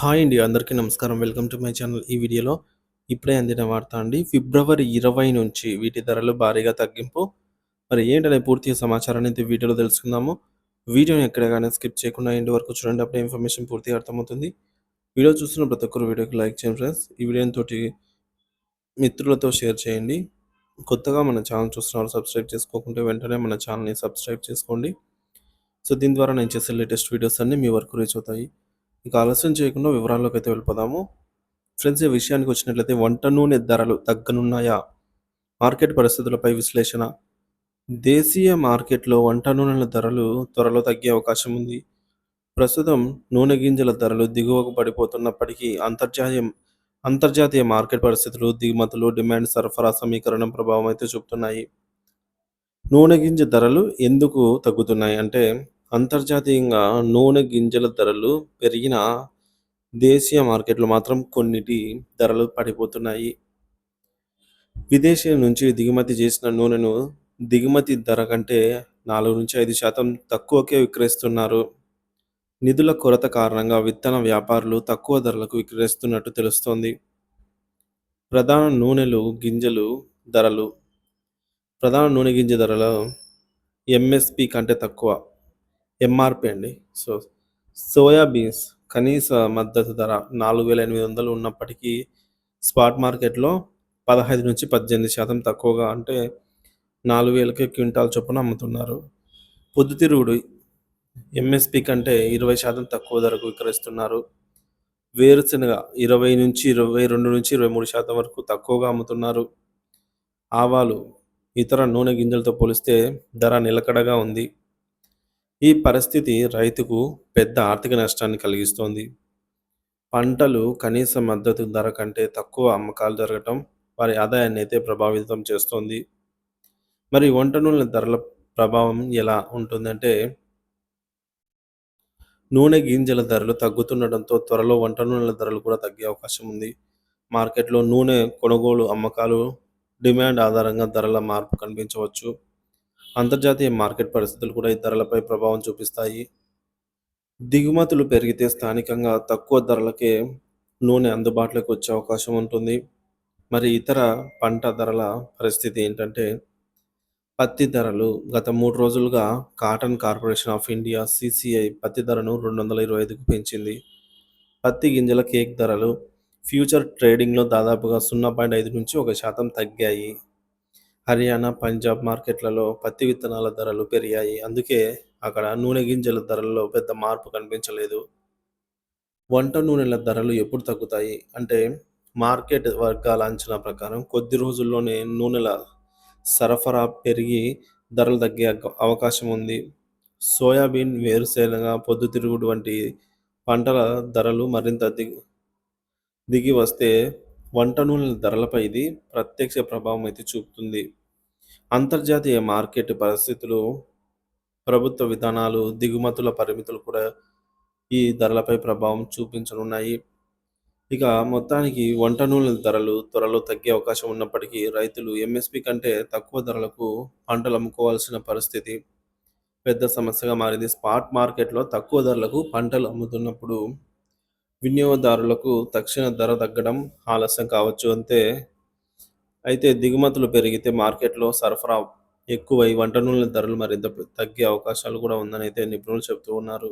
Hi అండి. అందరికీ నమస్కారం. Welcome to my channel. ఈ వీడియోలో ఇప్పుడే అందిన వార్త అండి. ఫిబ్రవరి 20 నుంచి వీటి ధరలు భారీగా తగ్గింపు. మరి ఏంటనే పూర్తి సమాచారాన్ని అయితే వీడియోలో తెలుసుకుందాము. వీడియోని ఎక్కడ గాని స్కిప్ చేయకుండా ఎండ్ వరకు చూడండి. అప్పుడే ఇన్ఫర్మేషన్ పూర్తిగా అర్థమవుతుంది. వీడియో చూస్తున్న ప్రతి ఒక్కరు వీడియోకి లైక్ చేయండి ఫ్రెండ్స్. ఈ వీడియోని తోటి మిత్రులతో షేర్ చేయండి. కొత్తగా మన ఛానల్ చూస్తున్నవారు సబ్స్క్రైబ్ చేసుకోకుంటే వెంటనే మన ఛానల్‌ని సబ్స్క్రైబ్ చేసుకోండి. సో, దీని ద్వారా నేను చేసే లేటెస్ట్ వీడియోస్ అన్నీ మీ వరకు రీచ్ అవుతాయి. ఇక ఆలస్యం చేయకుండా వివరాల్లోకైతే వెళ్ళిపోదాము. ఫ్రెండ్స్, ఈ విషయానికి వచ్చినట్లయితే వంట నూనె ధరలు తగ్గనున్నాయా? మార్కెట్ పరిస్థితులపై విశ్లేషణ. దేశీయ మార్కెట్‌లో వంట నూనెల ధరలు త్వరలో తగ్గే అవకాశం ఉంది. ప్రస్తుతం నూనె గింజల ధరలు దిగువకు పడిపోతున్నప్పటికీ అంతర్జాతీయ మార్కెట్ పరిస్థితులు, దిగుమతులు, డిమాండ్ సరఫరా సమీకరణం ప్రభావం అయితే చూపుతున్నాయి. నూనె గింజ ధరలు ఎందుకు తగ్గుతున్నాయి అంటే, అంతర్జాతీయంగా నూనె గింజల ధరలు పెరిగినా దేశీయ మార్కెట్‌లో మాత్రం కొన్నిటి ధరలు పడిపోతున్నాయి. విదేశీయం నుంచి దిగుమతి చేసిన నూనెను దిగుమతి ధర కంటే 4-5% తక్కువకే విక్రయిస్తున్నారు. నిధుల కొరత కారణంగా విత్తన వ్యాపారులు తక్కువ ధరలకు విక్రయిస్తున్నట్టు తెలుస్తోంది. ప్రధాన నూనెలు గింజలు ధరలు ప్రధాన నూనె గింజ ధరలు ఎంఎస్‌పి కంటే తక్కువ. ఎంఆర్‌పి అండి. సో, సోయా బీన్స్ కనీస మద్దతు ధర 4,800 ఉన్నప్పటికీ స్పాట్ మార్కెట్‌లో 15-18% తక్కువగా అంటే 4,000కే క్వింటాల్ చొప్పున అమ్ముతున్నారు. పొద్దుతిరుగుడు ఎంఎస్‌పి కంటే 20% తక్కువ ధరకు విక్రయిస్తున్నారు. వేరుశెనగ 22-23% వరకు తక్కువగా అమ్ముతున్నారు. ఆవాలు ఇతర నూనె గింజలతో పోలిస్తే ధర నిలకడగా ఉంది. ఈ పరిస్థితి రైతుకు పెద్ద ఆర్థిక నష్టాన్ని కలిగిస్తోంది. పంటలు కనీస మద్దతు ధర కంటే తక్కువ అమ్మకాలు జరగటం వారి ఆదాయాన్ని అయితే ప్రభావితం చేస్తోంది. మరి వంట నూనెల ధరల ప్రభావం ఎలా ఉంటుందంటే, నూనె గింజల ధరలు తగ్గుతుండటంతో త్వరలో వంట నూనెల ధరలు కూడా తగ్గే అవకాశం ఉంది. మార్కెట్‌లో నూనె కొనుగోలు, అమ్మకాలు, డిమాండ్ ఆధారంగా ధరల మార్పు కనిపించవచ్చు. అంతర్జాతీయ మార్కెట్ పరిస్థితులు కూడా ఈ ధరలపై ప్రభావం చూపిస్తాయి. దిగుమతులు పెరిగితే స్థానికంగా తక్కువ ధరలకే నూనె అందుబాటులోకి వచ్చే అవకాశం ఉంటుంది. మరి ఇతర పంట ధరల పరిస్థితి ఏంటంటే, పత్తి ధరలు గత 3 రోజులుగా cotton corporation of India (CCI) పత్తి ధరను 225కు పెంచింది. పత్తి గింజల కేక్ ధరలు ఫ్యూచర్ ట్రేడింగ్‌లో దాదాపుగా 0.5-1% తగ్గాయి. హర్యానా, పంజాబ్ మార్కెట్లలో పత్తి విత్తనాల ధరలు పెరిగాయి. అందుకే అక్కడ నూనె గింజల ధరల్లో పెద్ద మార్పు కనిపించలేదు. వంట నూనెల ధరలు ఎప్పుడు తగ్గుతాయి అంటే, మార్కెట్ వర్గాల అంచనా ప్రకారం కొద్ది రోజుల్లోనే నూనెల సరఫరా పెరిగి ధరలు తగ్గే అవకాశం ఉంది. సోయాబీన్, వేరుశెనగ, పొద్దుతిరుగుడు వంటి పంటల ధరలు మరింత దిగి వస్తే వంట నూనెల ధరలపై ఇది ప్రత్యక్ష ప్రభావం అయితే చూపుతుంది. అంతర్జాతీయ మార్కెట్ పరిస్థితులు, ప్రభుత్వ విధానాలు, దిగుమతుల పరిమితులు కూడా ఈ ధరలపై ప్రభావం చూపించనున్నాయి. ఇక మొత్తానికి వంట నూనెల ధరలు త్వరలో తగ్గే అవకాశం ఉన్నప్పటికీ రైతులు ఎంఎస్‌పి కంటే తక్కువ ధరలకు పంటలు అమ్ముకోవాల్సిన పరిస్థితి పెద్ద సమస్యగా మారింది. స్పాట్ మార్కెట్‌లో తక్కువ ధరలకు పంటలు అమ్ముతున్నప్పుడు వినియోగదారులకు తక్షణ ధర తగ్గడం ఆలస్యం కావచ్చు అంతే. అయితే దిగుమతులు పెరిగితే మార్కెట్‌లో సరఫరా ఎక్కువై వంట నూనెల ధరలు మరింత తగ్గే అవకాశాలు కూడా ఉందని అయితే నిపుణులు చెబుతూ ఉన్నారు.